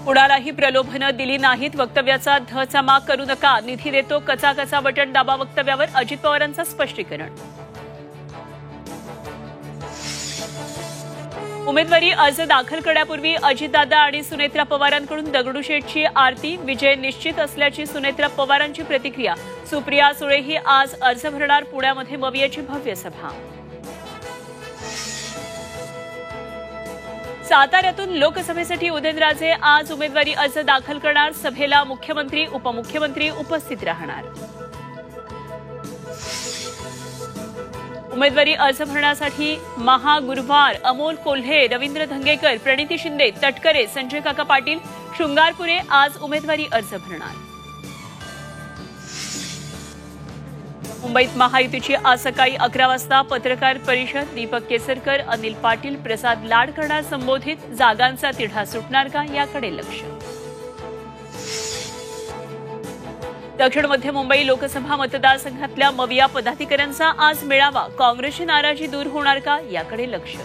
कुणालाही प्रलोभनं दिली नाहीत, वक्तव्याचा धचामा करू नका, निधी देतो कचा कचा बटन दाबा वक्तव्यावर अजित पवारांचं स्पष्टीकरण. उमेदवारी अर्ज दाखल करण्यापूर्वी अजितदादा आणि सुनेत्रा पवारांकडून दगडूशेठची आरती, विजय निश्चित असल्याची सुनेत्रा पवारांची प्रतिक्रिया. सुप्रिया सुळेही आज अर्ज भरणार, पुण्यामध्ये मवियाची भव्य सभा. साताऱ्यातून लोकसभेसाठी उदयनराजे आज उमेदवारी अर्ज दाखल करणार, सभेला मुख्यमंत्री उपमुख्यमंत्री उपस्थित राहणार. उमेदवारी अर्ज भरण्यासाठी महागुरुवार अमोल कोल्हे, रवींद्र धंगेकर, प्रणिती शिंदे, तटकरे, संजय काका पाटील, शृंगारपुरे आज उमेदवारी अर्ज भरणार. मुंबईत महायुतीची आज सकाळी 11 वाजता पत्रकार परिषद. दीपक केसरकर, अनिल पाटील, प्रसाद लाड करणार संबोधित. जागांचा तिढा सुटणार का याकडे लक्ष. दक्षिण मध्य मुंबई लोकसभा मतदारसंघातल्या मविया पदाधिकाऱ्यांचा आज मेळावा. काँग्रेसची नाराजी दूर होणार का याकडे लक्ष.